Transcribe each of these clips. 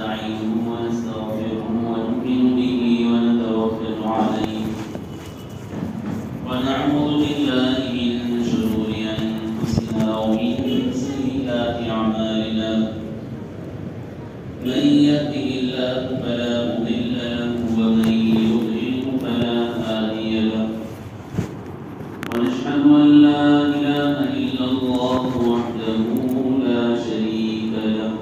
ونستعينه ونستغفره ونؤمن به ونتوكل عليه ونعوذ بالله من شرور أنفسنا ومن سيئات أعمالنا من يهده الله فلا مضل له ومن يضلل فلا هادي له ونشهد أن لا إله إلا الله وحده لا شريك له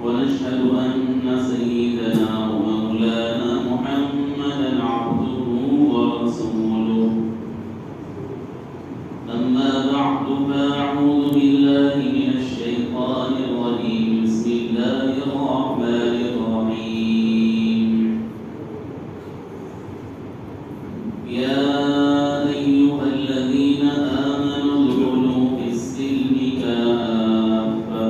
ونشهد أن سيدنا ومولانا محمدا عبده ورسوله أما بعد فأعوذ بالله من الشيطان الرجيم بسم الله الرحمن الرحيم يا أيها الذين آمنوا ادخلوا في السلم كافة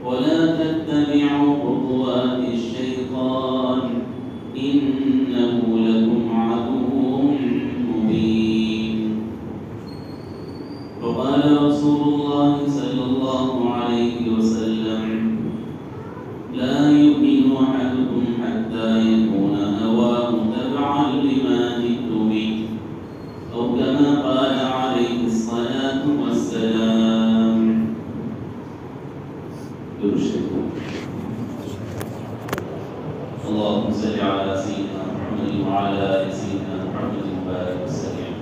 ولا تتبعوا خطوات الشيطان إنه لكم عدو مبين وقال رسول الله صلى الله عليه وسلم لا يؤمن أحدكم حتى يكون هواه تبعا لما جئت به أو كما قال عليه الصلاة والسلام. اللهم صل على سيدنا محمد وعلى آل سيدنا محمد وبارك وسلم.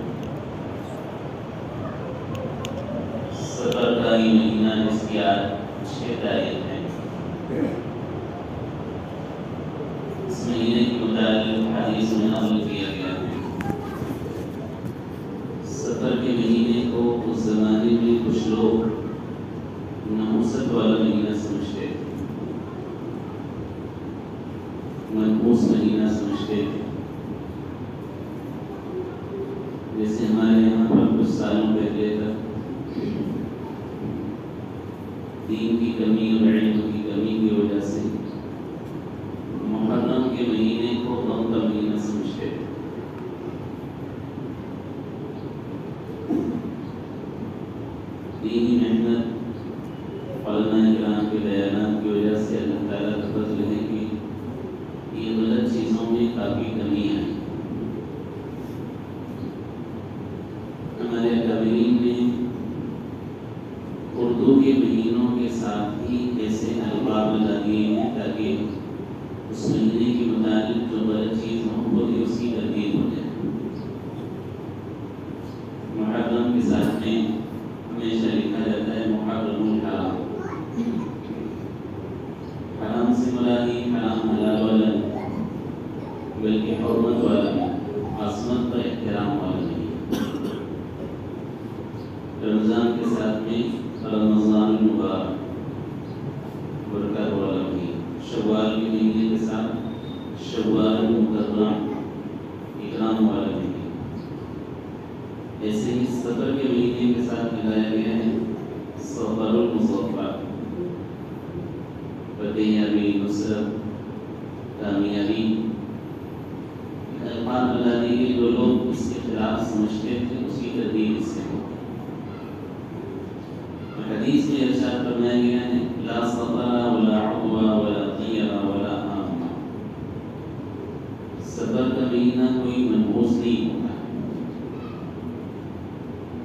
سفر کا یہ مہینہ جس کی آج 6 تاریخ ہے، اس مہینے کے متعلق حدیث میں نقل کیا گیا ہے. سفر کے مہینے کو اس زمانے میں کچھ لوگ نحوست والا مہینہ سمجھتے تھے، منحوس مہینہ سمجھتے تھے. جیسے ہمارے یہاں پر کچھ سالوں پہلے تک دین کی کمی اور علم کی کمی کی وجہ سے محرم کے مہینے کو غم کا مہینہ سمجھتے تھے. دینی محنت علماء کرام کے بیانات کی وجہ سے اللہ تعالیٰ کا فضل ہے کہ یہ غلط چیزوں میں کافی کمی ہے. ہمارے اکابرین نے اردو کے مہینوں کے ساتھ ہی ایسے القاب لگا دیے ہیں تاکہ اس مہینے کے متعلق جو غلط چیز ہو خود ہی اس کی تردید ہو جائے. محرم کے ساتھ میں ہمیشہ لکھا جاتا ہے محرم الحرام. حرام سے مراد ہی حرام حلال والا نہیں بلکہ حرمت والا نہیں، عصمت کا احترام والا نہیں. رمضان کے ساتھ میں رمضان المبارک برکت والا مہینہ، شوال کے مہینے کے ساتھ شوال المکرم اکرام والا مہینہ. ایسے ہی سفر کے مہینے کے ساتھ ملایا گیا ہے سفر المظفر، فتحیابی، نصرت، کامیابی. الفاظ بتا دی کہ جو لوگ اس کے خلاف سمجھتے تھے اس کی تردید اس سے ہو. حدیث میں ارشاد فرمایا گیا ہے لا سفر ولا عدوى ولا طیر ولا عام. سفر کا مہینہ کوئی منحوس نہیں ہوتا،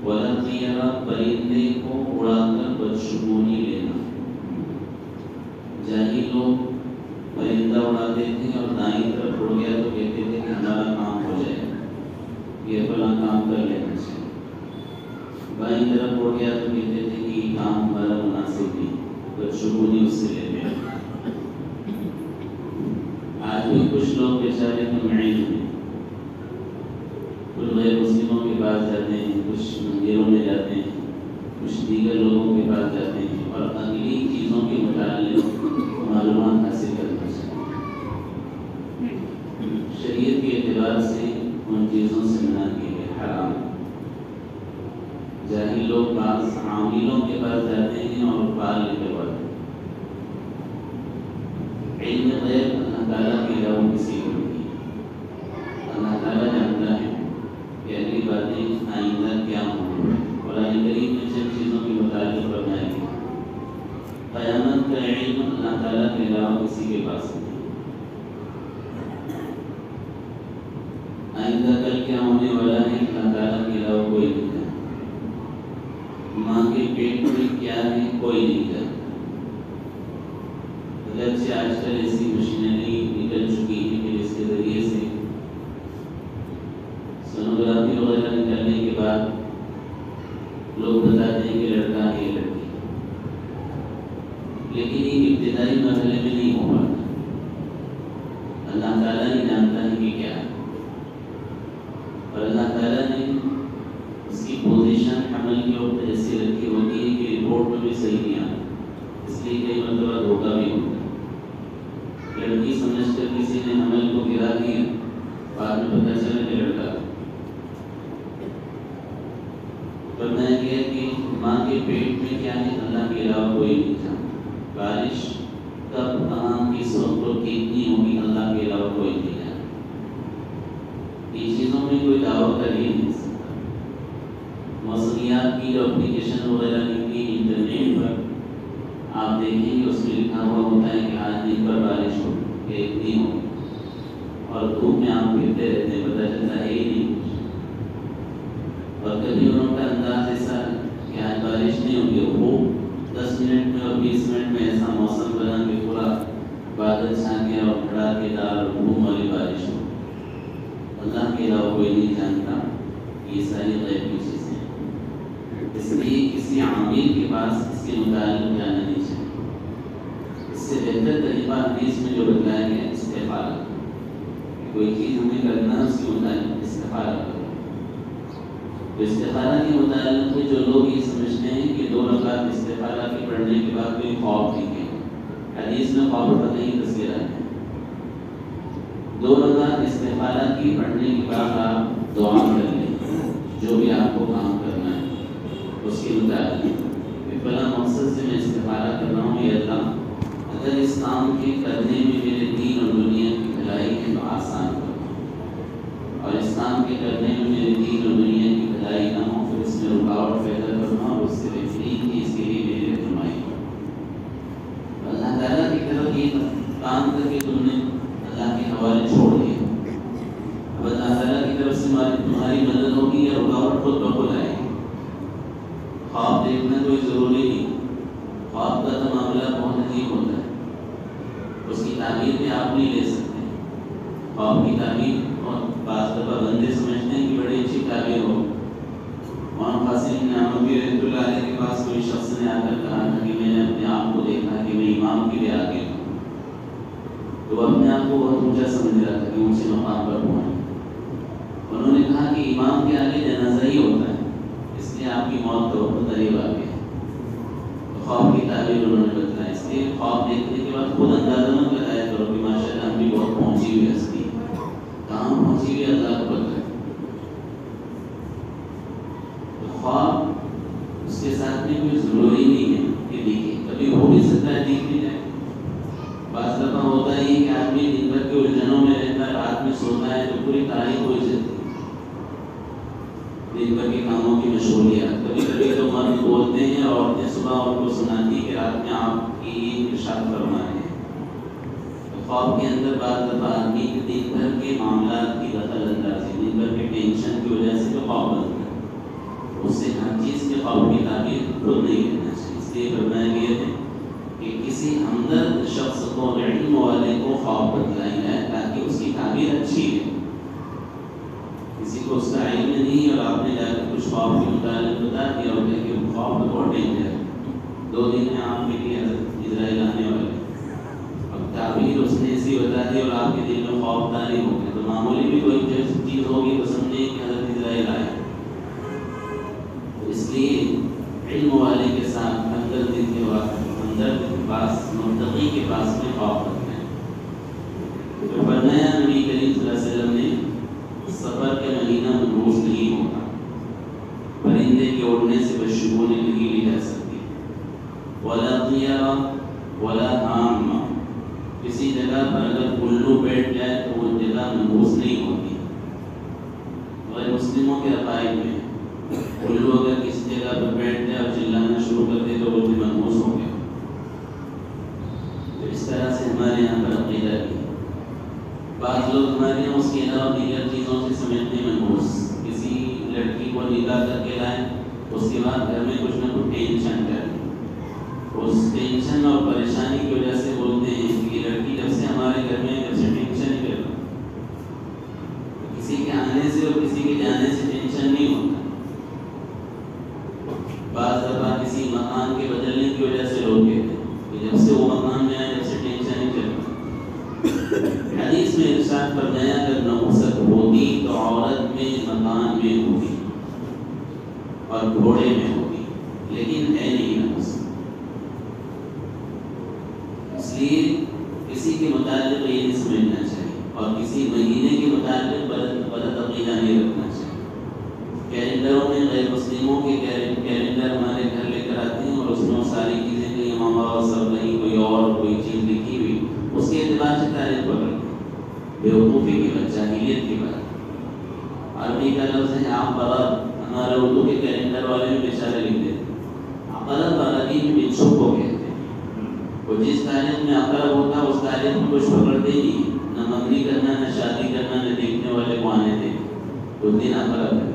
ولا طیر پرندے کو اڑا کر بدشگونی لینا. جاہل لوگ پرندہ اڑاتے تھے اور دائیں طرف اڑ گیا تو کہتے تھے کہ ہمارا کام ہو جائے، یہ فلاں کام کر لینا چاہیے. بائیں طرف اڑ گیا تو کہتے تھے کہ یہ کام ہمارا مناسب نہیں، بدشگونی اس سے لیتے ہیں. آج بھی کچھ لوگ بیچارے ممعین ہیں، کچھ غیر مسلموں کے پاس جاتے ہیں، کچھ مندروں میں جاتے ہیں، کچھ دیگر لوگوں کے پاس جاتے ہیں اور اگلی چیزوں کے متعلق معلومات حاصل کرنا چاہتے ہیں. شریعت کے اعتبار سے ان چیزوں سے منع کیے گئے، حرام. جاہل لوگ بعض عاملوں کے پاس جاتے ہیں اور بال نکلواتے ہیں. علم غیب اللہ تعالیٰ کے علاوہ کسی کو نہیں. اللہ تعالیٰ جانتا ہے کہ اگلی باتیں آئندہ کیا ہوں. قرآن کریم میں جن چیزوں کے متعلق فرمایا گیا قیامت قیامت کا علم اللہ تعالیٰ کے علاوہ کسی کے پاس نہیں. آئندہ کل کیا ہونے والا ہے اللہ تعالیٰ کے علاوہ کوئی نہیں جانتا. ماں کے پیٹ میں کیا ہے کوئی نہیں جانتا. اگرچہ آج کل ایسی مشینری نکل چکی ہے کہ جس کے ذریعے سے سونوگرافی وغیرہ نکلنے کے بعد لوگ بتاتے ہیں کہ لڑکا ہے لڑکی، لیکن یہ ابتدائی مرحلے میں نہیں ہو پاتا. اللہ تعالیٰ ہی جانتا ہے کہ کیا ہے، اور اللہ تعالیٰ نے اس کی پوزیشن حمل کے وقت ایسی رکھی ہوتی ہے کہ رپورٹ میں بھی صحیح نہیں آتا. اس لیے کئی مرتبہ دھوکہ بھی ہوتا ہے. لڑکی سمجھ کر کسی نے حمل کو گرا دیا، بعد میں پتہ چلا کہ لڑکا. فرمایا گیا کہ ماں کے پیٹ میں کیا ہے اللہ کے علاوہ کوئی نہیں جانتا. بارش کب کہاں کس وقت اور کتنی ہوگی اللہ کے علاوہ کوئی نہیں جانتا. ان چیزوں میں کوئی دعویٰ کر ہی نہیں سکتا. موسمیات کی جو اپلیکیشن وغیرہ نکلی انٹرنیٹ پر، آپ دیکھیں گے اس میں لکھا ہوا ہوتا ہے کہ آج دن پر بارش ہو کہ اتنی ہو، اور دھوپ میں آپ پھرتے رہتے ہیں، پتہ چلتا ہے ہی نہیں کچھ. اور کبھی انہوں کا انداز ایسا کہ آج بارش نہیں ہوگی، وہ 10 منٹ میں اور 20 منٹ میں ایسا موسم بنا کہ پورا بادل چھا گیا اور کھڑا کے دار دھوم والی بارش ہو. اللہ کے علاوہ کوئی نہیں جانتا. یہ ساری غیب کی چیزیں ہیں، اس لیے کسی عامل کے پاس اس کے متعلق جانا نہیں چاہیے. اس سے بہتر طریقہ حدیث میں جو بتایا گیا استخارہ. کوئی چیز ہمیں کرنا اس کے متعلق استخارہ کرو. تو استخارہ کے متعلق جو لوگ یہ سمجھتے ہیں کہ 2 رکعت استخارہ کے پڑھنے کے بعد کوئی خوف نہیں ہے. حدیث میں خوف کا کہیں تذکرہ ہے. 2 رکعت استخارہ کی پڑھنے کے بعد آپ دعا کر لیں جو بھی آپ کو کام کرنا ہے اس کے مطابق. فلاں مقصد سے میں استخارہ کر رہا ہوں، یا اللہ اگر اس کام کے کرنے میں میرے دین اور دنیا کی بھلائی ہے تو آسان کرنا، اور اس کام کے کرنے میں میرے دین اور دنیا کی بھلائی نہ ہو پھر اس میں رکاوٹ پیدا کرنا، اور اس سے بہترین چیز کے لیے میری رہنمائی کرنا. اللہ تعالیٰ کی طرف یہ کام کر کے تم نے اللہ کے حوالے چھوڑ دیا. اب اللہ تعالیٰ کی طرف سے تمہاری مدد ہوگی یا رکاوٹ خود بخود آئے گی. خواب دیکھنا کوئی ضروری نہیں. خواب کا تو معاملہ بہت عجیب ہوتا ہے، اس کی تعبیر بھی آپ نہیں لے سکتے. خواب کی تعبیر اور بعض دفعہ بندے سمجھتے ہیں کہ بڑی اچھی تعبیر ہو. مولانا قاسم نعمتی رحمۃ اللہ علیہ کے پاس کوئی شخص نے آ کر کہا تھا کہ میں نے اپنے آپ کو دیکھا کہ میں امام کے لیے آگے ہوں. تو وہ اپنے آپ کو بہت اونچا سمجھ رہا تھا کہ اونچے مقام پر پہنچے. انہوں نے کہا کہ امام کے آگے جنازہ ہی ہوتا ہے، اس لیے آپ کی موت تو بہت قریب آ گئی. خواب کی تعبیر انہوں نے بتایا. اس لیے خواب دیکھنے کے بعد خود اندازہ مت لگایا کرو کہ ماشاء اللہ ہم بھی بہت پہنچی ہوئی ہستی ہے. کہاں پہنچی ہوئی اللہ کو پتہ ہے. خواب اس کے ساتھ میں کوئی ضروری نہیں ہے کہ دیکھے، کبھی ہو بھی سکتا ہے دیکھ بھی جائے. بعض دفعہ ہوتا ہے کہ آدمی دن بھر کے الجھنوں میں رہتا ہے، رات میں سوتا ہے تو پوری تاریخ ہو جاتی ہے. دن بھر کے کاموں کی مشغولیات. کبھی کبھی تو مرد بولتے ہیں اور عورتیں صبح ان کو سناتی کہ رات میں آپ کی ارشاد فرمائے ہیں. خواب کے اندر بعض دفعہ آدمی کے دن بھر کے معاملات کی دخل اندازی، دن بھر کے ٹینشن کی وجہ سے جو خواب بنتا ہے اس سے ہر چیز کے خواب کی تعبیر خود نہیں کرنا چاہیے. اس لیے فرمایا گیا ہے کہ کسی ہمدرد شخص کو، علم والے کو خواب بتلائی جائے تاکہ اس کی تعبیر اچھی ہے. کسی کو اس کا علم نہیں اور آپ نے جا کے کچھ خواب کے متعلق بتا دیا اور کہ خواب تو بہت ڈینجر ہے، 2 دن میں آپ کے لیے اسرائیل آنے والے. اب تعبیر اس نے ایسی بتا دی اور آپ کے دل میں خوف طاری ہو گئے تو معمولی بھی کوئی چیز ہوگی تو سمجھیں کہ حضرت اسرائیل آئے. اس لیے علم والے کے ساتھ ہمدردی کے پاس، منطقی کے پاس میں خوف رکھتے ہیں. تو فرمایا نبی کریم صلی اللہ علیہ وسلم نے سفر کے مہینہ منحوس نہیں ہوتا. پرندے کے اڑنے سے بدشگونی نہیں لی جا سکتی. ولا طیرہ ولا حامہ، کسی جگہ پر اگر الو بیٹھ جائے تو وہ جگہ منحوس نہیں ہوتی. غیر مسلموں کے عقائد میں الو اگر کسی جگہ پر بیٹھ جائے اور چلانا شروع کر دے تو وہ منحوس ہو گیا. تو اس طرح سے ہمارے یہاں پر عقیدہ بھی ہے. بعض لوگ ہمارے یہاں اس کے علاوہ دیگر چیزوں سے سمجھتے ہیں منحوس. کسی لڑکی کو نکاح کر کے لائیں، اس کے بعد گھر میں کچھ نہ کچھ ٹینشن کریں. اس ٹینشن اور پریشانی کی وجہ سے بولتے ہیں کہ یہ لڑکی جب سے ہمارے گھر میں جب سے ٹینشن ہی کر رہا. کسی کے آنے سے اور کسی کے جانے سے ٹینشن نہیں ہوتا. بعض دفعہ کسی مکان کے بدلنے کی وجہ سے لوگ کہتے ہیں کہ جب سے وہ مکان میں آئے جب سے ٹینشن ہی چل رہا. حدیث میں ارشاد فرمایا اگر نحوست ہوتی تو عورت میں مکان میں ہوتی اور گھوڑے میں ہوتی، لیکن ہے نہیں نحوست. اس لیے کسی کے متعلق یہ نہیں سمجھنا چاہیے اور کسی مہینے کے متعلق غلط عقیدہ نہیں رکھنا چاہیے. کیلنڈروں میں غیر مسلموں کے کیلنڈر ہمارے گھر لے کر آتے ہیں اور اس میں ساری چیزیں کہیں ماما سب نہیں کوئی اور کوئی چیز لکھی ہوئی، اس کے اعتبار سے تاریخ پکڑتے ہیں. بیوقوفی کی بات، جاہلیت کی بات. عربی کا لفظ ہے عقرب. ہمارے اردو کے کیلنڈر والے میں بیچارے لکھ دیتے ہیں عقرب. عربی میں بچھو کو کہتے ہیں. وہ جس تاریخ میں عقرب ہوتا ہے اس تاریخ میں کچھ پکڑتے ہی نہیں. نہ منگنی کرنا، نہ شادی کرنا، نہ دیکھنے والے کو آنے دیں. تو دن عقرب ہے.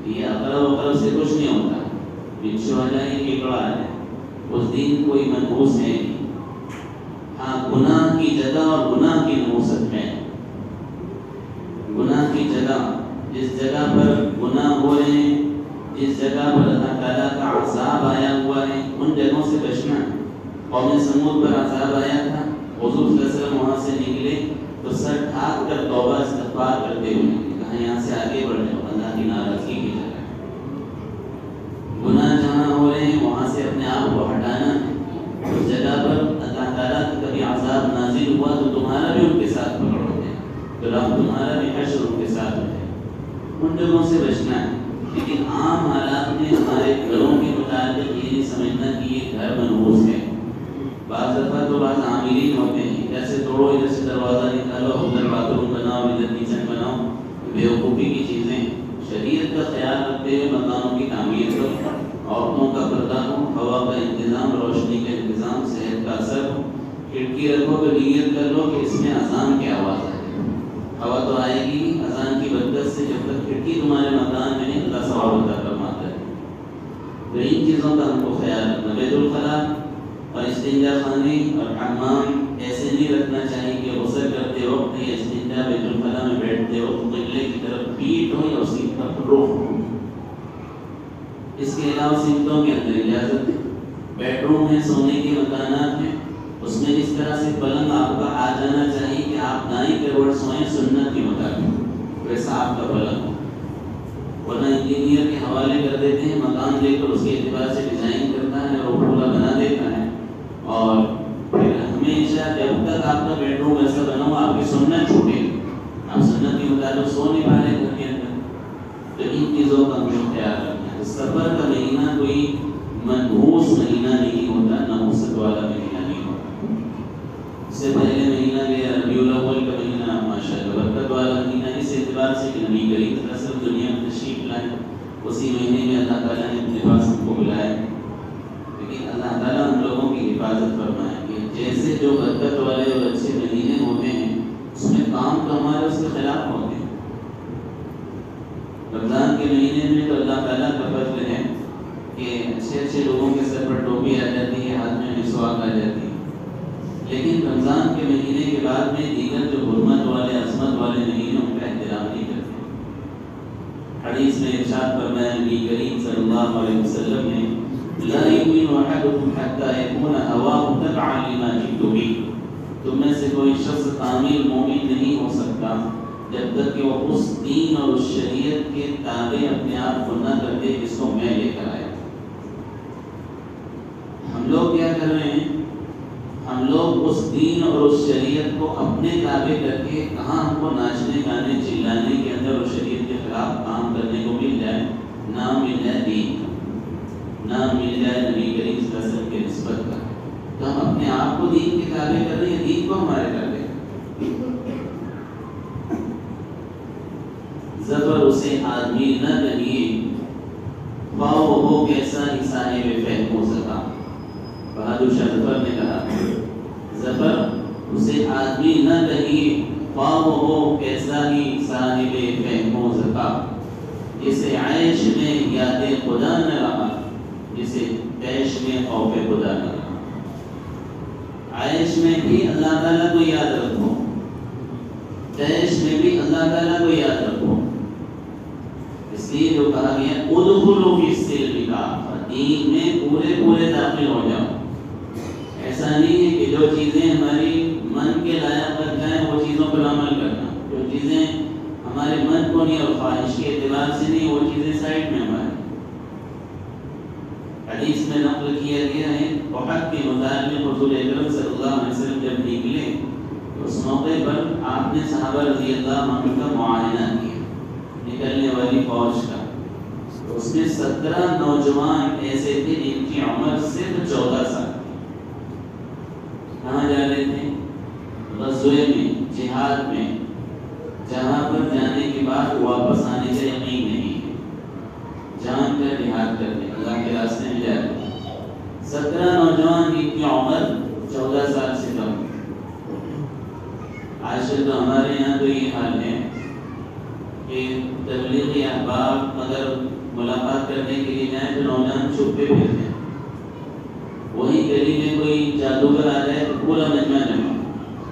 یہ عقرب سے کچھ نہیں ہوتا. بچھو والا ہی کیکڑا ہے. اس دن کوئی منحوس ہے نہیں. ہاں گناہ کی جگہ اور گناہ کی نحوست میں. گناہ کی جگہ، جس جگہ پر گناہ ہو رہے ہیں، جس جگہ پر اللہ تعالیٰ کا عذاب آیا ہوا ہے، ان جگہوں سے بچنا. قوم سمود پر عذاب آیا تھا، حضور صلی اللہ علیہ وسلم وہاں سے نکلے تو سر ڈھانپ کر توبہ استغفار کرتے ہوئے کہا یہاں سے آگے بڑھ جاؤ، اللہ کی ناراضگی کی جگہ. گناہ جہاں ہو رہے ہیں وہاں سے اپنے آپ کو ہٹانا. اس جگہ پر اللہ تعالیٰ کا کبھی عذاب نازل ہوا تو تمہارا بھی ان کے ساتھ پکڑ ہو جائے، تو رب تمہارا بھی حشر ان کے ساتھ ہو جائے. ان جگہوں سے بچنا ہے. لیکن عام حالات میں ہمارے گھروں کے متعلق یہ نہیں سمجھنا کہ یہ گھر منحوس ہے. بعض دفعہ تو بعض عاملین ہوتے ہیں ادھر سے توڑو، ادھر سے دروازہ نکالو، ادھر باتھ روم بناؤ، ادھر کچن بناؤ. بیوقوفی کی چیزیں. شریعت کا خیال رکھتے ہوئے مکانوں کی تعمیر کرو، عورتوں کا پردہ ہو، ہوا کا انتظام، روشنی کا انتظام، صحت کا اثر ہو. کھڑکی رکھو تو نیت کر لو کہ اس میں اذان کی آواز آئے. ہوا تو آئے گی اذان کی برکت سے. جب تک کھڑکی تمہارے مکان میں نہیں اللہ ثواب عطا فرماتا ہے. تو ان چیزوں کا ہم کو خیال رکھنا. بیت الخلاء اور استنجا خانے اور حمام ایسے نہیں رکھنا چاہیے کہ غسل کرتے وقت یا استنجا بیت الخلاء میں بیٹھتے وقت قبلے کی طرف پیٹ ہو یا اس کی طرف رخ ہو. اس کے علاوہ سمتوں کے اندر اجازت ہے. بیڈ روم ہے، سونے کے مکانات ہیں، اس میں جس طرح سے پلنگ آپ کا آ جانا چاہیے کہ آپ دائیں کروڑ سوئیں سنت کے مطابق، ویسا آپ کا پلنگ ہو. ورنہ انجینئر کے حوالے کر دیتے ہیں، مکان دے کر اس کے اعتبار سے ڈیزائن کرتا ہے اور وہ پورا بنا دیتا ہے، اور پھر ہمیشہ جب تک آپ کا بیڈ روم ایسا بنا ہوا آپ کی سنت چھوٹے گی، آپ سنت کے مطابق سو نہیں پا رہے گھر کے اندر. تو ان چیزوں کا ہمیں خیال رکھنا ہے. سفر کا مہینہ کوئی منحوس مہینہ نہیں ہوتا، نحوست والا مہینہ نہیں ہوتا. اس سے پہلے مہینہ گیا ربیع الاول کا مہینہ، ماشاءاللہ برکت والا مہینہ. اس اعتبار سے کہ نبی کریم صلی اللہ علیہ وسلم دنیا میں تشریف لائے، اسی مہینے میں اللہ تعالیٰ نے اپنے پاس ہم کو بلایا. لیکن اللہ تعالیٰ ہم لوگوں کی حفاظت فرمائے کہ جیسے جو برکت والے اور اچھے مہینے ہوتے ہیں اس میں کام تو ہمارے اس کے خلاف ہوتے ہیں. رمضان کے مہینے میں تو اللہ تعالیٰ کا فضل ہے کہ اچھے اچھے لوگوں کے سر پر ٹوپی آ جاتی ہے، ہاتھ میں مسواک آ جاتی ہے. لیکن رمضان کے مہینے کے بعد میں دیگر جو حرمت والے عظمت والے مہینے ان کا احترام نہیں کرتے. حدیث میں ارشاد فرمایا نبی کریم صلی اللہ علیہ وسلم نے لا یؤمن احدکم حتی یکون ہواہ تبعا لما جئت بہ. تم میں سے کوئی شخص کامل مومن نہیں ہو سکتا جب تک کہ وہ اس دین اور اس شریعت کے تابع اپنے آپ کو نہ کر دے جس کو میں لے کر آیا. ہم لوگ کیا کر رہے ہیں؟ ہم لوگ اس دین اور اس شریعت کو اپنے تابع کر کے کہاں ہم کو ناچنے گانے چلانے کے اندر اور شریعت کے خلاف کام کرنے کو مل جائے، نام مل جائے دین، نام مل جائے نبی کریم صلی اللہ علیہ وسلم کے نسبت کا، تو ہم اپنے آپ کو دین کے تابع کر رہے ہیں، دین کو ہمارے کر رہے ہیں. زبر اسے آدمی نہ کہیے، خواہ ہو کیسا ہی صاحب فہم ہو سکا. بہادر شاہ ظفر نے کہا ظفر اسے آدمی نہ کہیے خواہ ہو کیسا ہی صاحب فہم و ذکا، جسے عیش میں یاد خدا نہ رہا، جسے عیش میں خوف خدا نہ رہا۔ عیش میں بھی اللہ تعالیٰ کو یاد رکھو، عیش میں بھی اللہ تعالیٰ کو یاد رکھو۔ اس لیے جو کہا گیا ادخلوا فی السلم کافہ، دین میں پورے داخل ہو جاؤ۔ ایسا نہیں ہے کہ جو چیزیں ہماری من کے لائق بن جائیں وہ چیزوں پر عمل کرنا، جو چیزیں ہمارے من کو نہیں اور خواہش کے اعتبار سے نہیں وہ چیزیں سائڈ میں ہمارے۔ حدیث میں نقل کیا گیا ہے احد کے متعلق حضور اکرم صلی اللہ علیہ وسلم جب نکلے تو اس موقع پر آپ نے صحابہ رضی اللہ عنہ کا معائنہ کیا نکلنے والی فوج کا، تو اس میں 17 نوجوان ایسے تھے جن کی عمر صرف 14 سال۔ کہاں جا رہے تھے؟ غزوے میں، جہاد میں، جہاں پر جانے کے بعد واپس آنے کا یقین نہیں ہے، جان کر جہاد کرنے اللہ کے راستے میں جا رہے ہیں۔ 17 نوجوان جن کی عمر 14 سال سے کم۔ آج کل تو ہمارے یہاں تو یہ حال ہے کہ تبلیغی احباب اگر ملاقات کرنے کے لیے جائیں تو نوجوان چھپے پھرتے ہیں، وہی گلی میں کوئی جادوگر آ جائے تو پورا مجمع جمع،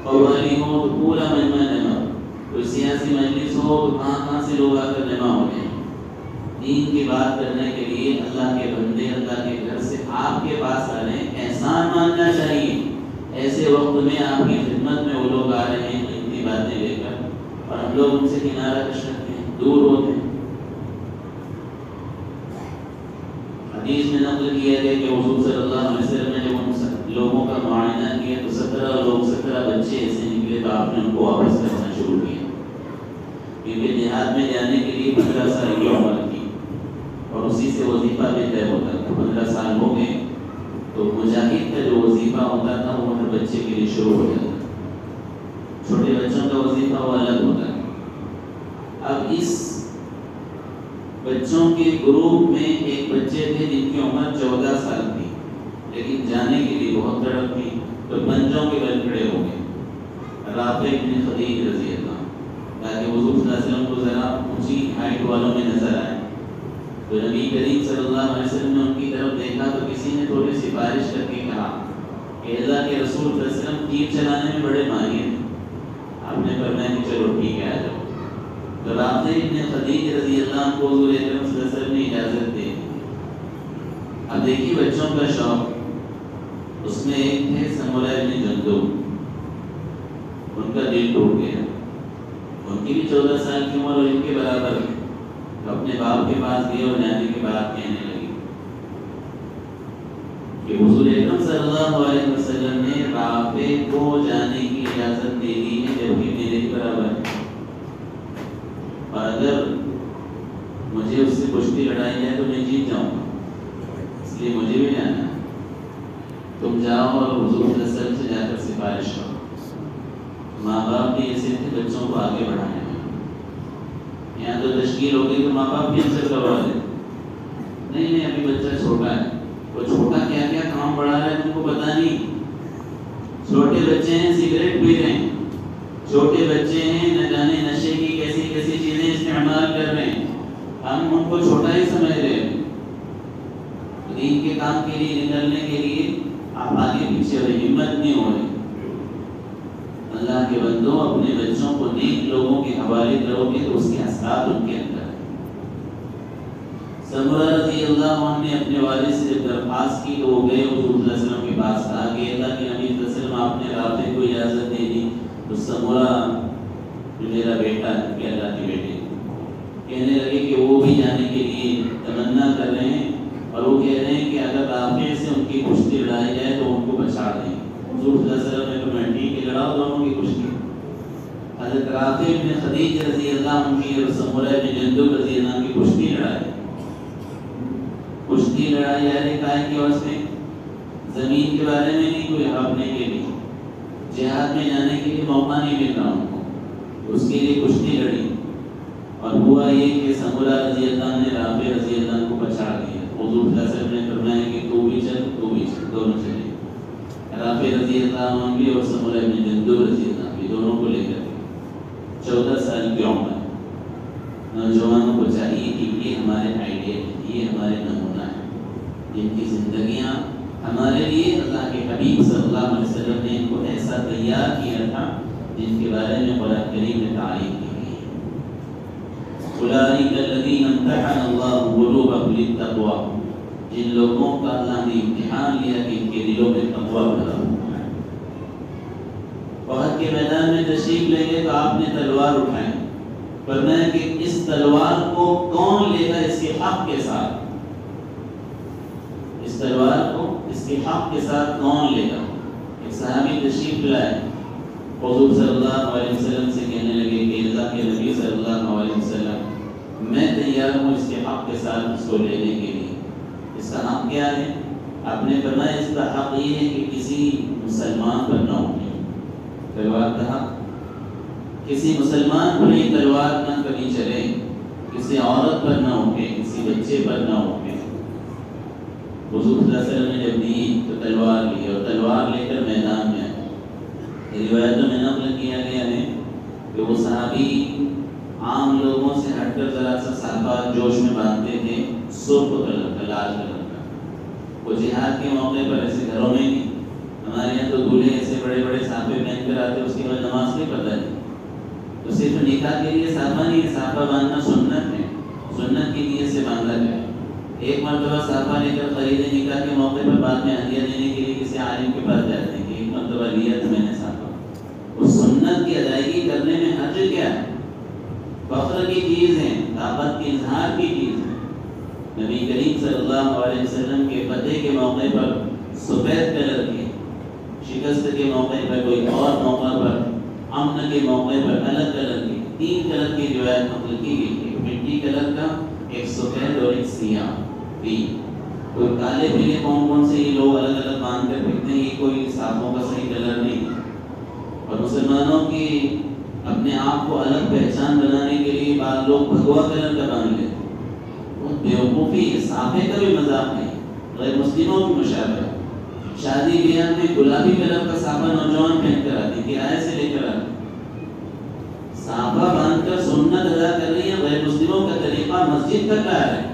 قوالی ہو تو پورا مجمع جمع، کوئی سیاسی مجلس ہو تو کہاں سے لوگ آ کر جمع ہو جائیں۔ دین کی بات کرنے کے لیے اللہ کے بندے اللہ کے گھر سے آپ کے پاس آ رہے ہیں، احسان ماننا چاہیے۔ ایسے وقت میں آپ کی خدمت میں وہ لوگ آ رہے ہیں اتنی باتیں لے کر اور ہم لوگ ان سے کنارہ کش رکھتے ہیں، دور ہوتے ہیں۔ حدیث میں نقل کیا گیا کہ حضور صلی اللہ علیہ وسلم نے جب ان لوگوں کا معائنہ کیا تو 17 بچے ایسے نکلے تو آپ نے ان کو واپس کرنا شروع کیا، کیونکہ جہاد میں جانے کے لیے 15 سال کی عمر تھی اور اسی سے وظیفہ بھی طے ہوتا تھا۔ 15 سال ہو گئے تو مجاہد کا جو وظیفہ ہوتا تھا وہ ہر بچے کے لیے شروع ہو جاتا تھا، چھوٹے بچوں کا وظیفہ وہ الگ ہوتا ہے۔ اب اس بچوں کے گروپ میں ایک بچے تھے جن کی عمر 14 سال تھی، لیکن جانے کے لیے بہت تڑپ تھی، تو پنجوں کے بل کھڑے ہو گئے۔ رافع بن خدیج رضی اللہ تاکہ حضور صلی اللہ علیہ وسلم کو ذرا اونچی ہائٹ والوں میں نظر آئے، تو نبی کریم صلی اللہ علیہ وسلم نے ان کی طرف دیکھا تو کسی نے تھوڑی سفارش کر کے کہا کہ اللہ کے رسول صلی اللہ علیہ وسلم تیر چلانے میں بڑے ماہر ہیں۔ آپ نے فرمایا کہ چلو ٹھیک ہے آ جاؤ، تو رافع بن خدیج رضی اللہ عنہ کو حضور اکرم صلی اللہ علیہ وسلم نے اجازت دی۔ اب دیکھیے بچوں کا شوق، اس میں ایک تھے سمورہ بن جندب، ان کا دل ٹوٹ گیا، ان کی بھی 14 سال کی عمر اور ان کے برابر ہے، تو اپنے باپ کے پاس گئے اور جانے کے بعد کہنے لگے کہ حضور اکرم صلی اللہ علیہ وسلم نے رافع کو جانے کی اجازت دے دی ہے جبکہ میرے ہی برابر ہے، اور اگر مجھے اس سے کشتی لڑائی جائے تو میں جیت جاؤں گا، اس لیے مجھے بھی جانا ہے، تم جاؤ اور حضور صلی اللہ علیہ وسلم سے جا کر سفارش کرو۔ ماں باپ بھی ایسے تھے بچوں کو آگے بڑھانے میں، یہاں تو تشکیل ہو گئی تو ماں باپ بھی ہم سے کروا دیں، نہیں ابھی بچہ چھوٹا ہے، وہ چھوٹا کیا کیا کام بڑھا رہا ہے تم کو پتہ نہیں، چھوٹے بچے ہیں سگریٹ پی رہے ہیں، چھوٹے بچے ہیں نہ جانے نشے کی کیسی کیسی چیزیں استعمال کر رہے ہیں، ہم ان کو چھوٹا ہی سمجھ رہے ہیں۔ دین کے کام کے لیے نکلنے کے لیے آپ آگے پیچھے ہو، ہمت نہیں ہو رہی۔ اللہ کے بندوں اپنے بچوں کو نیک لوگوں کے حوالے کرو گے تو اس کے اثرات ان کے اندر ہیں۔ سمرہ رضی اللہ عنہ نے اپنے والد سے جب درخواست کی تو وہ گئے حضور صلی اللہ علیہ وسلم کے پاس، کہا کہ اللہ کے نبی صلی اللہ علیہ وسلم آپ نے رافع کو اجازت دے دی، تو سمرہ جو میرا بیٹا ہے کہ اللہ کے بیٹے کہنے لگے کہ وہ بھی جانے کے لیے تمنا کر رہے ہیں، اور وہ کہہ رہے ہیں کہ اگر رافع سے ان کی کشتی لڑائی جائے تو ان کو بچا دیں۔ حضور صلی اللہ علیہ وسلم نے فرمایا ٹھیک ہے لڑاؤ دونوں کی کشتی۔ حضرت رافع بن خدیج رضی اللہ عنہ کی اور سمورہ بن جندب رضی اللہ عنہ کی کشتی لڑائی، کشتی لڑائی یعنی کائے کی واسطے زمین کے بارے میں نہیں، کوئی ہاپنے کے لیے، جہاد میں جانے کے لیے موقع نہیں مل رہا ان کو، اس کے لیے کشتی لڑی، اور ہوا یہ کہ سمورہ رضی اللہ عنہ نے رافع رضی اللہ عنہ کو بچا دیا۔ حضور صلی اللہ علیہ وسلم نے فرمایا کہ تو بھی چل دونوں چلے، رافع رضی اللہ عنہ بھی اور سمرہ بن جندب رضی اللہ عنہ بھی، دونوں کو لے کر 14 سال کی عمر نوجوانوں کو چاہیے کہ یہ ہمارے آئیڈیل ہیں، یہ ہمارے نمونہ ہیں، جن کی زندگیاں ہمارے لیے اللہ کے حبیب صلی اللہ علیہ وسلم نے ان کو ایسا تیار کیا تھا جن کے بارے میں قرآن کریم میں تعریف کی گئی ہے۔ اولئک الذین امتحن اللہ قلوبهم للتقوی، جن لوگوں کا اللہ نے امتحان لیا کہ ان کے دلوں میں تقوی بھرا ہوا ہے۔ احد کے میدان میں تشریف لیں گے تو آپ نے تلوار اٹھائیں، فرمایا کہ اس تلوار کو کون لے گا اس کے حق کے ساتھ، اس تلوار کو اس کے حق کے ساتھ کون لے گا؟ ایک صحابی تشریف لائے، حضور صلی اللہ علیہ وسلم سے کہنے لگے کہ اللہ کے نبی صلی اللہ علیہ وسلم میں تیار ہوں اس کے حق کے ساتھ اس کو لینے کے لیے۔ اس کا حق کیا ہے؟ آپ نے فرمایا اس کا حق یہ ہے کہ کسی مسلمان پر نہ اٹھے۔ تلوار کا حق کسی مسلمان پر یہ تلوار نہ کبھی چلے، کسی عورت پر نہ اٹھے، کسی بچے پر نہ اٹھے۔ حضور صلی اللہ علیہ وسلم نے جب دی تو تلوار لی اور تلوار لے کر میدان میں آئے۔ روایتوں میں نقل کیا گیا ہے کہ وہ صحابی عام لوگوں سے ہٹ کر ذرا سا صحابہ جوش میں باندھتے تھے، سرخ کلر کا، لال کلر کا۔ وہ جہاد کے موقع پر ایسے گھروں میں نہیں، ہمارے یہاں تو دولہے ایسے بڑے بڑے صحابے پہن کر آتے، اس کے بعد نماز نہیں پڑھتا ہے۔ تو صرف نکاح کے لیے صحابہ نہیں ہے، صحابہ باندھنا سنت ہے، سنت کی نیت سے باندھا جائے۔ ایک مرتبہ صحابہ لے کر خریدے نکاح کے موقع پر، بعد میں ہدیہ دینے کے لیے کسی عالم کے پاس جاتے ہیں کہ ایک مرتبہ لیا تھا میں نے صحابہ۔ اس سنت کی ادائیگی کرنے میں حرج کیا ہے؟ فخر کی چیز ہے، طاقت کے اظہار کی چیز ہے۔ نبی کریم صلی اللہ علیہ وسلم کے فتح کے موقع پر سفید کلر کے، شکست کے موقع پر کوئی اور موقع پر، امن کے موقع پر الگ کلر کی، 3 کلر کی روایت نقل کی گئی، ایک مٹی کلر کا، ایک سفید اور ایک سیاہ۔ کوئی کالے پیلے کون سے یہ لوگ الگ الگ باندھ کر پھرتے ہیں، یہ کوئی صحابوں کا صحیح کلر نہیں۔ اور مسلمانوں کی اپنے آپ کو الگ پہچان بنانے کے لیے بعض لوگ بھگوا کلر کا باندھ لیتے ہیں، بہت بیوقوفی ہے، صحابے کا بھی مذاق نہیں، غیر مسلموں کی مشابہت۔ شادی بیاہ میں گلابی کلر کا صحابہ نوجوان پہن کر آتے ہیں، کرائے سے لے کر آتے ہیں، صحابہ باندھ کر سنت ادا کر رہی ہیں، غیر مسلموں کا طریقہ مسجد تک آ رہا ہے۔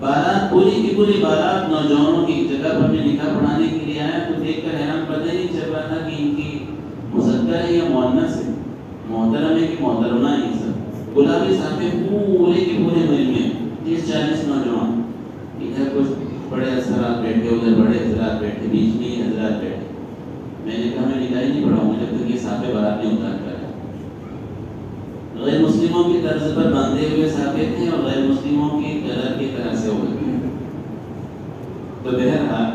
بارات پوری کی پوری بارات نوجوانوں کی جگہ پر میں نکاح پڑھانے کے لیے آیا تو دیکھ کر حیران پتہ نہیں چل رہا تھا کہ ان کی مذکر ہے یا مؤنث ہے، محترم ہے کہ محترمہ ہے۔ سب گلابی صحابے پورے کے پورے محل میں 30-40 نوجوان، ادھر کچھ بڑے حضرات بیٹھے، ادھر بڑے حضرات بیٹھے، بیچ میں ہی حضرات بیٹھے۔ میں نے کہا میں نکاح نہیں پڑھاؤں گا جب تک یہ صحابے بارات نہیں اتار کر۔ غیر مسلموں کی طرز پر باندھے ہوئے صحابے تھے اور غیر مسلموں کی کلر کی طرح سے ہوئے تھے۔ تو بہرحال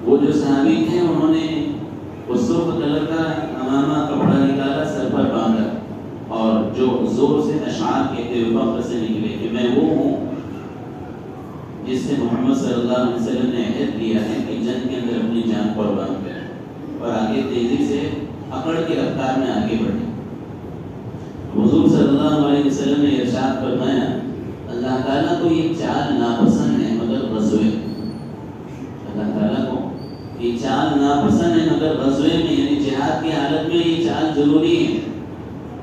وہ جو صحابی تھے انہوں نے اس سرخ کلر کا امامہ کپڑا نکالا، سر پر باندھا اور جو زور سے اشعار کہتے ہوئے فخر سے نکلے کہ میں وہ ہوں جس سے محمد صلی اللہ علیہ وسلم نے عہد لیا ہے کہ جنگ کے اندر اپنی جان قربان کرے، اور آگے تیزی سے اکڑ کے رفتار میں آگے بڑھے۔ حضور صلی اللہ علیہ وسلم نے ارشاد فرمایا اللہ تعالیٰ کو یہ چال ناپسند ہے مگر غزوے، اللہ تعالیٰ کو یہ چال ناپسند ہے مگر غزوے میں، یعنی جہاد کی حالت میں یہ چال ضروری ہے۔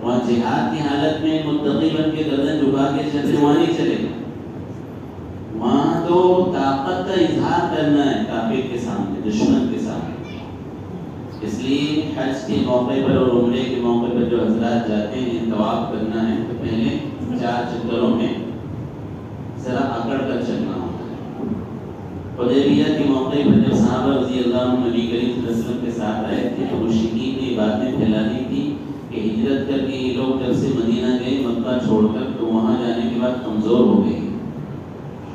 وہاں جہاد کی حالت میں متقی بن کے گردن جھکا کے چلے وہاں نہیں چلے گا، وہاں تو طاقت کا اظہار کرنا ہے کافر کے سامنے، دشمن کے سامنے۔ اس لیے حج کے موقع پر اور عمرے کے موقع پر جو حضرات جاتے ہیں طواف کرنا ہے تو پہلے 4 چکروں میں ذرا اکڑ کر چلنا ہوتا ہے۔ حدیبیہ کے موقع پر جب صحابہ رضی اللہ عنہ نبی کریم صلی اللہ علیہ وسلم کے ساتھ آئے تھے تو مشرکین نے یہ باتیں پھیلا دی تھی کہ ہجرت کر کے یہ لوگ جب سے مدینہ گئے مکہ چھوڑ کر تو وہاں جانے کے بعد کمزور ہو گئے۔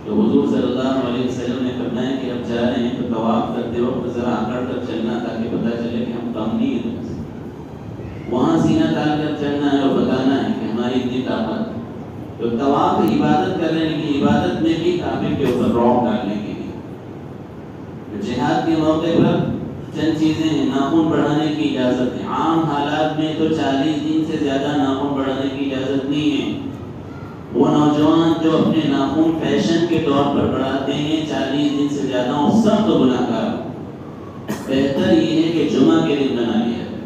تو حضور صلی اللہ علیہ وسلم نے فرمایا کہ اب جا رہے ہیں تو طواف کرتے وقت ذرا اکڑ کر چلنا تاکہ پتہ چلے کہ ہم کم نہیں ہیں، وہاں سینہ تان کر چلنا ہے اور بتانا ہے کہ ہماری اتنی طاقت ہے۔ تو طواف عبادت کر رہے ہیں کہ عبادت میں بھی کافر کے اوپر رعب ڈالنے کے لیے۔ جہاد کے موقع پر چند چیزیں ہیں، ناخن بڑھانے کی اجازت ہے، عام حالات میں تو 40 دن سے زیادہ ناخن بڑھانے کی اجازت نہیں ہے۔ وہ نوجوان جو اپنے ناخن فیشن کے طور پر بڑھاتے ہیں 40 دن سے زیادہ، وہ سخت گناہگار۔ بہتر یہ ہے کہ جمعہ کے دن بنا لیا جائے،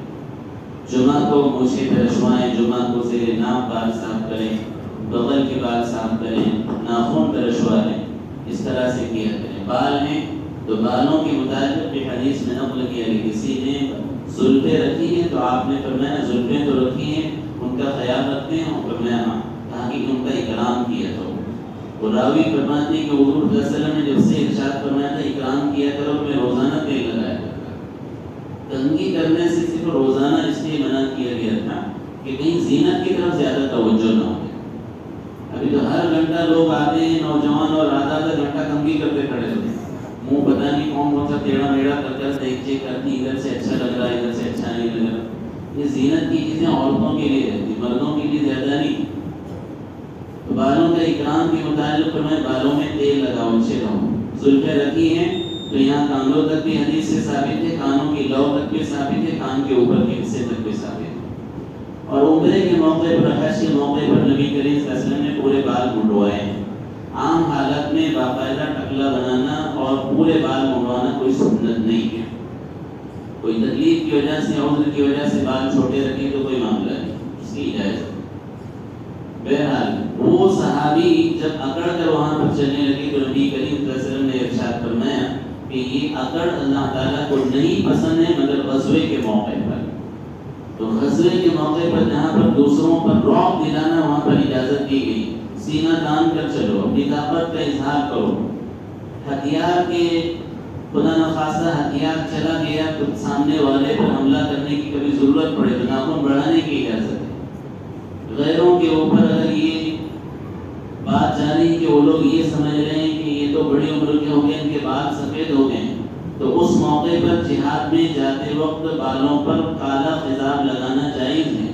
جمعہ کو مونچھیں پہ رچوائیں، جمعہ کو زیر ناف بال صاف کریں، بغل کے بال صاف کریں، ناخن پہ رچوا لیں، اس طرح سے کیا کریں۔ بال ہیں تو بالوں کے متعلق بھی حدیث میں نقل کیا کہ کسی نے زلفیں رکھی ہیں تو آپ نے فرمایا زلفیں تو رکھی ہیں ان کا خیال رکھتے ہیں، اور فرمایا کہا کہ ان کا اکرام کیا تو وہ راوی فرماتے ہیں کہ حضور صلی اللہ علیہ وسلم نے جب سے ارشاد فرمایا تھا اکرام کیا کرو، میں روزانہ تیل لگایا کرتا، تنگی کرنے سے صرف روزانہ اس لیے منع کیا گیا تھا کہ کہیں زینت کی طرف زیادہ توجہ نہ ہو۔ ابھی تو ہر گھنٹہ لوگ آتے ہیں نوجوان اور آدھا گھنٹہ کنگھی کرتے کھڑے ہوتے ہیں، منہ پتہ نہیں کون سا ٹیڑھا میڑھا کر دیکھ چیک کرتی، ادھر سے اچھا لگ رہا ہے ادھر سے اچھا نہیں لگ رہا۔ یہ زینت کی چیزیں عورتوں کے لیے رہتی، مردوں کے لیے زیادہ نہیں۔ تو بالوں کا اکرام کے متعلق میں بالوں میں تیل لگاؤ، اچھے رہو۔ زلفیں رکھی ہیں تو یہاں کانوں تک بھی حدیث سے ثابت ہے، کانوں کی لو تک بھی ثابت ہے، کان کے اوپر کے حصے تک بھی ثابت ہے۔ اور عمرے کے موقع پر، حج کے موقع پر نبی کریم صلی اللہ علیہ وسلم نے پورے بال منڈوائے ہیں۔ عام حالت میں باقاعدہ ٹکلا بنانا اور پورے بال منڈوانا کوئی سنت نہیں ہے۔ کوئی تکلیف کی وجہ سے، عذر کی وجہ سے بال چھوٹے رکھیں تو کوئی معاملہ نہیں، اس کی اجازت۔ بہرحال وہ صحابی جب اکڑ کر وہاں پر چلنے لگے تو نبی کریم صلی اللہ علیہ وسلم نے ارشاد فرمایا کہ یہ اکڑ اللہ تعالیٰ کو نہیں پسند ہے مگر غزوے کے موقع پر۔ تو غزوے کے موقع پر جہاں پر دوسروں پر رعب دلانا وہاں پر اجازت دی گئی، سینہ تان کر چلو، اپنی طاقت کا اظہار کرو۔ ہتھیار کے خدا نخواستہ ہتھیار چلا گیا تو سامنے والے پر حملہ کرنے کی کبھی ضرورت پڑے تو ناخن بڑھانے کی اجازت ہے۔ غیروں کے اوپر اگر یہ بات جاری کہ وہ لوگ یہ سمجھ رہے ہیں کہ یہ تو بڑی عمر کے ہو گئے، ان کے بال سفید ہو گئے، تو اس موقع پر جہاد میں جاتے وقت بالوں پر کالا خضاب لگانا جائز ہے۔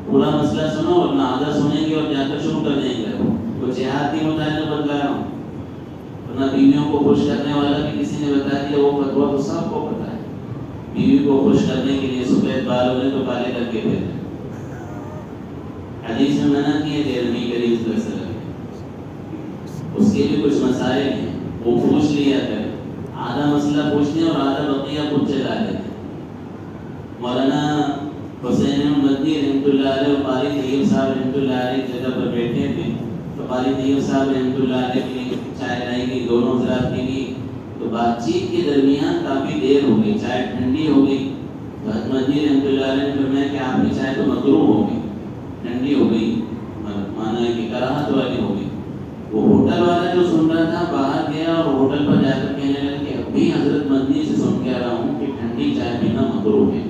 پورا مسئلہ سنو، ورنہ آدھا سنیں گے اور جا کر شروع کر دیں گے وہ جہاد کے متعلق بتلا رہا ہوں، ورنہ بیویوں کو خوش کرنے والا بھی کسی نے بتا دیا، وہ فتویٰ تو سب کو پتا ہے۔ بیوی کو خوش کرنے کے لیے سفید بال ہو گئے تو کالے کر کے پھر حدیث میں منع کیے تھے نبی کریم صلی اللہ علیہ وسلم، اس کے بھی کچھ مسائل ہیں، وہ پوچھ لیا کرے، آدھا مسئلہ پوچھتے اور آدھا بقیہ خود چلا لیتے۔ مولانا حسین مدنی رحمۃ اللہ علیہ اور قاری طیب صاحب رحمۃ اللہ علیہ جگہ پر بیٹھے تھے تو قاری طیب صاحب رحمۃ اللہ علیہ کے لیے چائے لائی گئی، دونوں حضرات کے لیے، تو بات چیت کے درمیان کافی دیر ہو گئی، چائے ٹھنڈی ہو گئی۔ مدنی رحمۃ اللہ علیہ نے فرمایا کہ آپ کی چائے تو مکروہ ہو گئی، ٹھنڈی ہو گئی، مانا ہے کہ کراہت والی ہو گئی۔ وہ ہوٹل والا جو سن رہا تھا باہر گیا اور ہوٹل پر جا کر کہنے لگا کہ اب بھی حضرت مدنی سے سن کے آ رہا ہوں کہ ٹھنڈی چائے پینا مکروہ ہے۔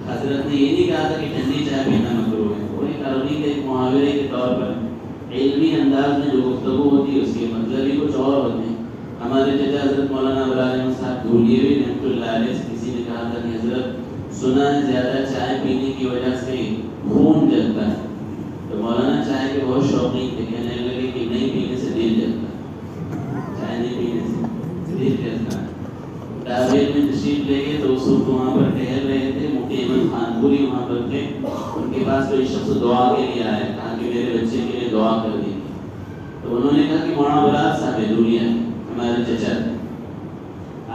حضرت نے یہ نہیں کہا تھا کہ ٹھنڈی چائے پینا مکروہ ہے، وہ ایک عربی کے ایک محاورے کے طور پر علمی انداز میں جو گفتگو ہوتی ہے اس کے مطلب ہی کچھ اور ہوتے ہیں۔ ہمارے چچا حضرت مولانا ابراہیم صاحب دھولیوی رحمۃ اللہ علیہ سے کسی نے کہا تھا کہ حضرت سنا ہے زیادہ چائے پینے کی وجہ سے خون جلتا ہے، تو مولانا چائے کے بہت شوقین تھے، کہنے لگے کہ نہیں پینے سے دل جلتا ہے، چائے نہیں پینے سے دل جلتا ہے۔ ڈابیل میں تشریف لے گئے تو اس وقت وہاں پر ٹہل رہے تھے، مفتی احمد خان پوری وہاں پر تھے، ان کے پاس کوئی شخص دعا کے لیے آیا، کہا کہ میرے بچے کے لیے دعا کر دی، تو انہوں نے کہا کہ مولانا ابراہیم صاحب دھولیا ہمارے چچا تھے،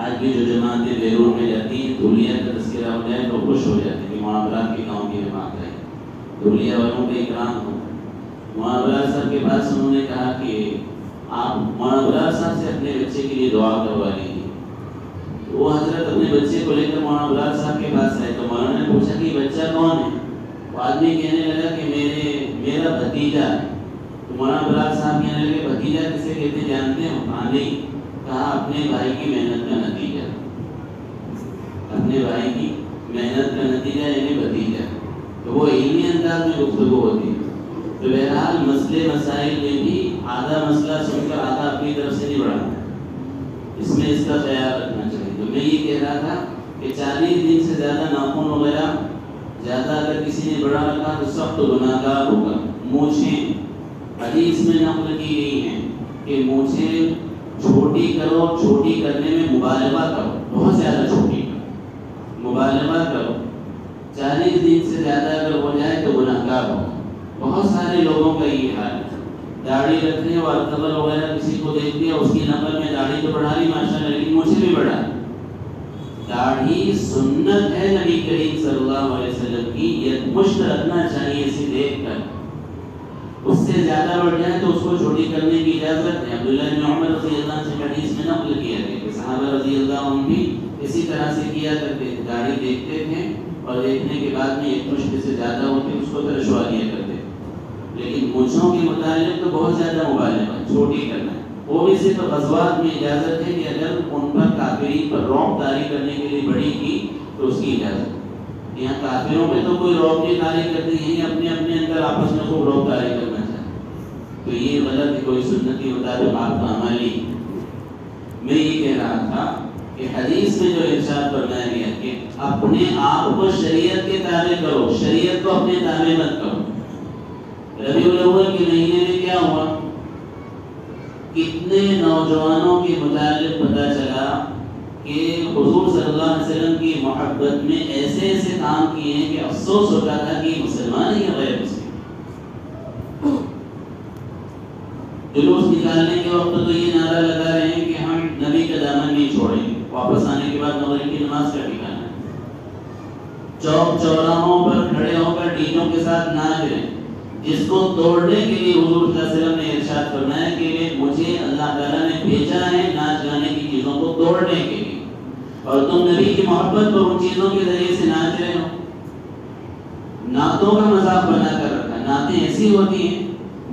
آج بھی جو جماعتیں بیرون میں جاتی ہیں دھولیا کا تذکرہ ہو جائے تو خوش ہو جاتے ہیں کہ مولانا ابراہیم کے گاؤں کی جماعت ہے، دھولیا والوں کا اکرام ہو۔ مولانا ابراہیم صاحب کے پاس انہوں نے کہا کہ آپ مولانا ابراہیم صاحب سے اپنے بچے کے لیے دعا کروا لیجیے۔ وہ حضرت اپنے بچے کو لے کر مولانا ابراہیم صاحب کے پاس آئے تو مولانا نے پوچھا کہ بچہ کون ہے؟ وہ آدمی کہنے لگا کہ میرا بھتیجا ہے۔ تو مولانا ابراہیم صاحب کہنے لگے بھتیجا کسے کہتے ہیں جانتے ہو؟ کہا نہیں، کہا اپنے بھائی کی محنت کا نتیجہ، اپنے بھائی کی محنت کا نتیجہ یعنی بھتیجا۔ تو وہ علمی انداز میں گفتگو ہوتی ہے۔ تو بہرحال مسئلے مسائل میں بھی آدھا مسئلہ سن کر آدھا اپنی طرف سے نہیں بڑھانا، اس میں اس کا خیال رکھنا چاہیے۔ تو میں یہ کہہ رہا تھا کہ 40 دن سے زیادہ ناخن وغیرہ زیادہ اگر کسی نے بڑا رکھا تو سخت گناہگار ہوگا۔ مونچھیں حدیث میں نقل کی گئی ہیں کہ مونچھیں چھوٹی کرو، چھوٹی کرنے میں مبالغہ کرو، بہت زیادہ چھوٹی کرو، مبالغہ کرو۔ 40 دن سے زیادہ اگر ہو جائے تو گناہگار ہو۔ بہت سارے لوگوں کا یہ حال ہے، داڑھی رکھنے اور قبر وغیرہ کسی کو دیکھ دیا، اس کی نقل میں داڑھی تو بڑھا لی ماشاءاللہ، لیکن مونچھیں بھی بڑھا، داڑھی سنت ہے نبی کریم صلی اللہ علیہ وسلم کی، یہ مشت رکھنا چاہیے اسے دیکھ کر، اس سے زیادہ بڑھ جائے تو اس کو چھوٹی کرنے کی اجازت ہے۔ عبداللہ بن عمر رضی اللہ عنہ سے حدیث میں نقل کیا گیا کہ صحابہ رضی اللہ عنہ بھی اسی طرح سے کیا کرتے تھے، داڑھی دیکھتے تھے اور دیکھنے کے بعد میں ایک مشت سے زیادہ ہوتی اس کو ترشوا دیا کرتے تھے۔ لیکن مونچھوں کے متعلق تو بہت زیادہ مبالغہ، چھوٹی کرنا ہے، وہ بھی صرف غزوات میں اجازت ہے کہ اگر ان پر کافرین پر رعب طاری کرنے کے لیے بڑی کی تو اس کی اجازت ہے۔ یہاں کافروں پہ تو کوئی رعب نہیں طاری کرتے ہیں، یہ اپنے اپنے اندر آپس میں خوب رعب طاری کرنا چاہتے، تو یہ غلط ہے، کوئی سنت کے مطابق آپ کا عمل نہیں۔ میں یہ کہہ رہا تھا کہ حدیث میں جو ارشاد فرمایا گیا کہ اپنے آپ کو شریعت کے تابع کرو، شریعت کو اپنے تابع مت کرو۔ ربیع الاول کے مہینے میں کیا ہوا؟ کتنے نوجوانوں کے متعلق پتہ چلا کہ حضور صلی اللہ علیہ وسلم کی محبت میں ایسے ایسے کام کیے ہیں کہ افسوس ہوتا تھا کہ مسلمان ہی غیر مسلم۔ جلوس نکالنے کے وقت تو یہ نعرہ لگا رہے ہیں کہ ہم نبی کا دامن نہیں چھوڑیں گے، واپس آنے کے بعد مغرب کی نماز کا ٹھکانا ہے۔ چوک چوراہوں پر کھڑے ہو کر ڈیجوں کے ساتھ ناچ رہے ہیں، جس کو توڑنے کے لیے حضور صلی اللہ علیہ وسلم نے ارشاد فرمایا کہ مجھے اللہ تعالیٰ نے بھیجا ہے ناچ گانے کی چیزوں کو توڑنے کے لیے، اور تم نبی کی محبت پر ان چیزوں کے ذریعے سے ناچ رہے ہو۔ نعتوں کا مذاق بنا کر رکھا، نعتیں ایسی ہوتی ہیں،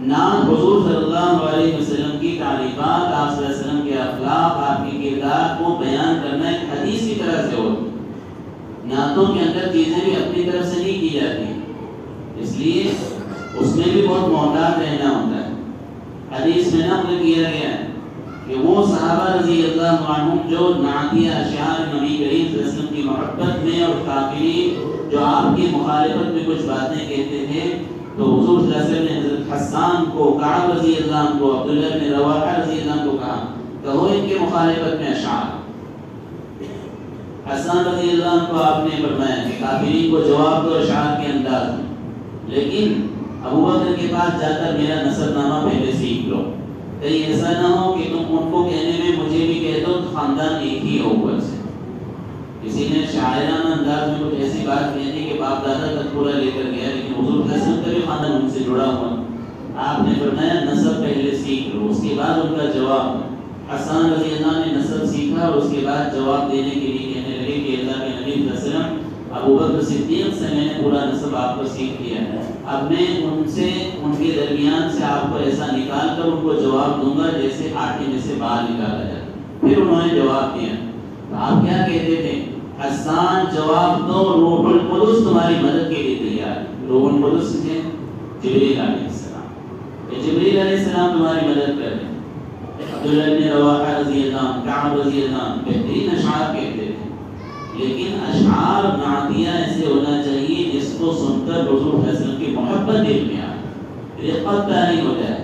نعت حضور صلی اللہ علیہ وسلم کی تعلیمات، آپ صلی اللہ علیہ وسلم کے اخلاق، آپ کے کردار کو بیان کرنا ایک حدیث کی طرح سے ہوتی ہے۔ نعتوں کے اندر چیزیں بھی اپنی طرف سے نہیں کی جاتی ہیں، اس لیے اس میں بھی بہت محتاط رہنا ہوتا ہے۔ حدیث میں نقل کیا گیا ہے کہ وہ صحابہ رضی اللہ عنہم جو نعتیہ اشعار نبی کریم صلی اللہ علیہ وسلم کی محبت میں اور کافرین جو آپ کی مخالفت میں کچھ باتیں کہتے تھے، تو حضور صلی اللہ علیہ وسلم نے حضرت حسان کو، کعب رضی اللہ عنہ کو، عبداللہ بن رواحہ رضی اللہ عنہ کو کہا کہو ان کے مخالفت میں اشعار۔ حسان رضی اللہ عنہ کو آپ نے فرمایا کہ کافرین کو جواب دو اشعار کے انداز میں، لیکن ابو بکر کے پاس جا کر میرا نصب نامہ پہلے سیکھ لو، کہیں ایسا نہ ہو کہ تم ان کو کہنے میں مجھے بھی کہہ دو خاندان ایک ہی ہو اوپر سے۔ کسی نے شاعرانہ انداز میں کچھ ایسی بات کہی تھی کہ باپ دادا تک پورا لے کر گیا، لیکن حضور صلی اللہ علیہ وسلم کا بھی خاندان ان سے جڑا ہوا۔ آپ نے فرمایا نصب پہلے سیکھ لو، اس کے بعد ان کا جواب۔ حسان رضی اللہ نے نصب سیکھا اور اس کے بعد جواب دینے کے لیے کہنے لگے کہ اللہ کے نبی صلی اللہ علیہ وسلم ابو بکر صدیق سے میں نے پورا نصب آپ کو سیکھ لیا ہے، اب میں ان سے ان کے درمیان سے آپ کو ایسا نکال کر ان کو جواب دوں گا جیسے آٹے میں سے باہر نکالا جاتا۔ پھر انہوں نے جواب دیا، تو آپ کیا کہتے تھے؟ حسان جواب دو، روح القدس تمہاری مدد کے لیے تیار ہے۔ روح القدس تھے جبریل علیہ السلام، جبریل علیہ السلام تمہاری مدد کر رہے ہیں۔ عبداللہ بن رواحہ رضی اللہ عنہ، کعب رضی اللہ عنہ بہترین اشعار کہتے تھے، لیکن اشعار نعتیہ ایسے ہونا چاہیے جس کو سن کر حضور صلی اللہ علیہ وسلم کی محبت دل میں آئے، رقت طاری ہو جائے۔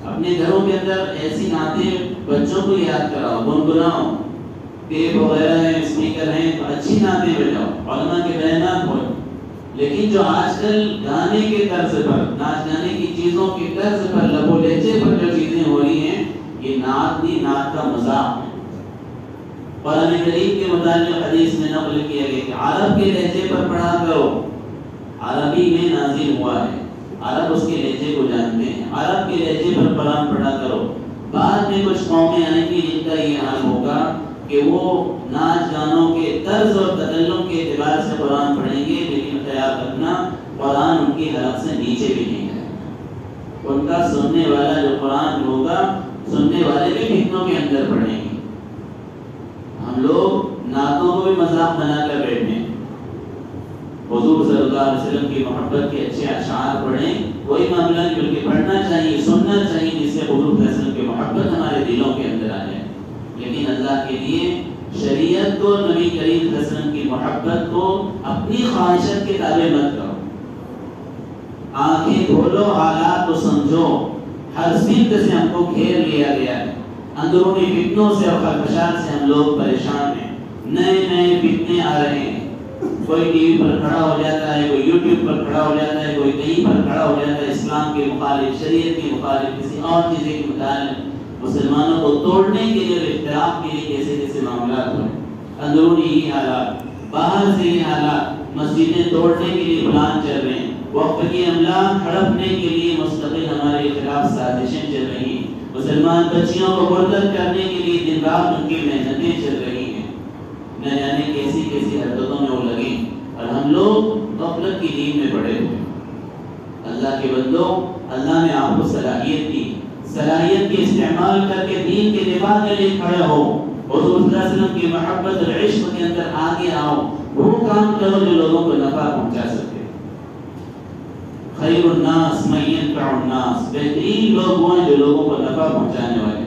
اپنے گھروں کے اندر ایسی نعتیں بچوں کو یاد کراؤ، گنگناؤ، ٹیپ وغیرہ ہیں، اسپیکر ہیں تو اچھی نعتیں بجاؤ، علماء کے بیانات ہو۔ لیکن جو آج کل گانے کے طرز پر، ناچ گانے کی چیزوں کے طرز پر، لب و لہجے پر جو چیزیں ہو رہی ہیں، یہ نعت نہیں، نعت کا مذاق ہے۔ قرآن کریم کے متعلق حدیث میں نقل کیا گیا کہ عرب کے لہجے پر پڑھا کرو، عربی میں نازل ہوا ہے، عرب اس کے لہجے کو جانتے ہیں، عرب کے لہجے پر قرآن پڑھا کرو۔ بعد میں کچھ قومیں آئیں گی جن کا یہ حال ہوگا کہ وہ ناچ گانوں کے طرز اور تکلم کے اعتبار سے قرآن پڑھیں گے، لیکن خیال رکھنا قرآن ان کی حلق سے نیچے بھی نہیں جائے گا۔ ان کا سننے والا جو قرآن ہوگا، سننے والے بھی فتنوں کے اندر پڑھیں گے۔ ہم لوگ نعتوں کو بھی مذاق بنا کر بیٹھے ہیں۔ حضور صلی اللہ علیہ وسلم کی محبت کے اچھے اشعار پڑھیں، کوئی معاملہ نہیں، بلکہ پڑھنا چاہیے، سننا چاہیے، جس سے حضور صلی اللہ علیہ وسلم کی محبت ہمارے دلوں کے اندر آ جائے۔ لیکن اللہ کے لیے شریعت کو، نبی کریم صلی اللہ علیہ وسلم کی محبت کو اپنی خواہشت کے تابع مت کرو۔ آنکھیں کھولو، حالات کو سمجھو، ہر سمت سے ہم کو گھیر لیا گیا ہے، اندرونی فتنوں سے اور خدشات سے ہم لوگ پریشان ہیں، نئے نئے فتنے آ رہے ہیں، کوئی ٹی وی پر کھڑا ہو جاتا ہے، کوئی یوٹیوب پر کھڑا ہو جاتا ہے، کوئی کہیں پر کھڑا ہو جاتا ہے، اسلام کے مخالف، شریعت کے مخالف، کسی اور چیزیں کے متعلق مسلمانوں کو توڑنے کے لیے اور اختلاف کے لیے کیسے کیسے معاملات ہوئے۔ اندرونی ہی حالات، باہر سے ہی حالات، مسجدیں توڑنے کے لیے پلان چل رہے ہیں، وقت کی املاک ہڑپنے کے لیے مستقل ہمارے خلاف سازشیں چل رہی ہیں، مسلمان بچیوں کو مرتد کرنے کے لیے دن رات ان کی محنتیں چل رہی ہیں، نہ جانے کیسی کیسی حرکتوں میں وہ لگیں، اور ہم لوگ غفلت کی نیند میں پڑے ہوئے۔ اللہ کے بندوں، اللہ نے آپ کو صلاحیت دی، صلاحیت کے استعمال کر کے دین کے دفاع کے لیے کھڑے ہو، حضور صلی اللہ علیہ وسلم کی محبت اور عشق کے اندر آگے آؤ، وہ کام کرو جو لوگوں کو نفع پہنچا سکے۔ خیر الناس من ينفع الناس، بہترین لوگ وہ ہیں جو لوگوں کو نفع پہنچانے والے۔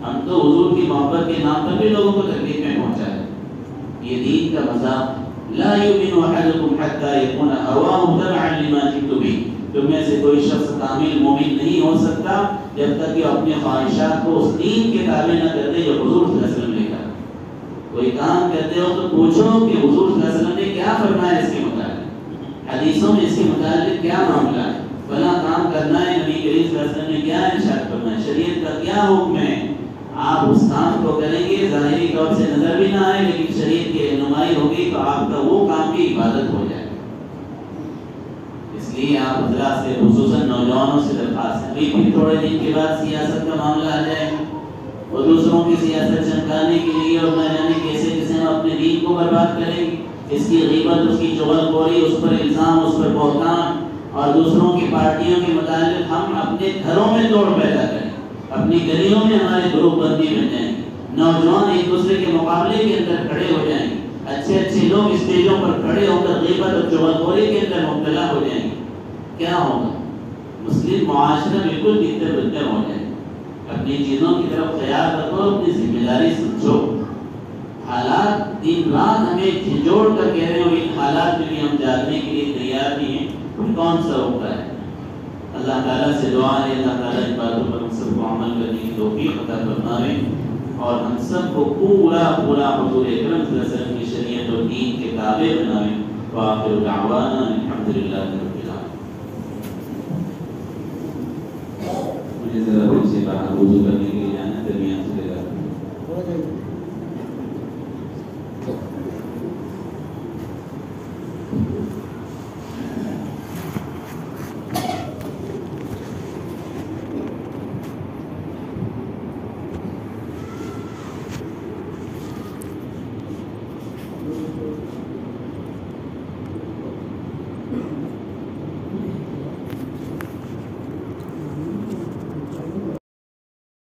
ہم تو حضور کی محبت کے نام پر بھی لوگوں کو تکلیف میں پہنچا رہے ہیں، یہ دین کا مذاق۔ لا يؤمن احدكم حتى يكون هواه تبعا لما جئت به، تم میں سے کوئی شخص کامل مومن نہیں ہو سکتا جب تک کہ اپنے خواہشات کو اس دین کے تابع نہ کر دے جو حضور صلی اللہ علیہ وسلم نے کہا۔ کوئی کام کرتے ہو تو پوچھو کہ حضور صلی اللہ علیہ وسلم نے کیا فرمایا اس کے متعلق، حدیثوں میں اس کے متعلق کیا معاملہ ہے، فلاں کام کرنا ہے، نبی کریم صلی اللہ علیہ وسلم نے کیا ارشاد فرمایا، شریعت کا کیا حکم ہے۔ آپ اس کام کو کریں گے، ظاہری طور سے نظر بھی نہ آئے، لیکن شریعت کی رہنمائی ہوگی تو آپ کا وہ کام بھی عبادت ہو جائے گا۔ اس لیے آپ حضرات سے، خصوصاً نوجوانوں سے درخواست ہے، ابھی پھر تھوڑے دن کے بعد سیاست کا معاملہ آ جائے اور دوسروں کی سیاست چمکانے کے لیے اور نہ جانے کیسے کیسے ہم اپنے دین کو برباد کریں گے، اس کی غیبت، اس کی چغلخوری، اس پر الزام، اس پر بہتان اور دوسروں کی پارٹیوں کے متعلق ہم اپنے گھروں میں توڑ پیدا کریں، اپنی گلیوں میں ہمارے گروپ بندی بن جائیں گے، نوجوان ایک دوسرے کے مقابلے کے اندر کھڑے ہو جائیں گے، اچھے اچھے لوگ اسٹیجوں پر کھڑے ہو کر غیبت اور چغلخوری کے اندر مبتلا ہو جائیں گے، کیا ہوگا؟ مسلم معاشرہ بالکل بہتر بہتر ہو جائے۔ اپنی چیزوں کی طرف خیال رکھو، اپنی ذمہ داری سمجھو۔ حالات دن رات ہمیں جھنجھوڑ کر کہہ رہے ہو، ان حالات میں بھی ہم جاگنے کے لیے تیار نہیں ہیں، پھر کون سا روکتا ہے؟ اللہ تعالیٰ سے دعا ہے، اللہ تعالیٰ ان باتوں پر ہم سب کو عمل کرنے کی توفیق عطا فرمائے اور ہم سب کو پورا حضور اکرم صلی اللہ علیہ وسلم کی شریعت اور دین کے تابع بنائے۔ وآخر دعوانا الحمدللہ رب العالمین۔ مجھے ذرا پھر سے باہر وضو کرنے کے لیے جانا، درمیان سے لگا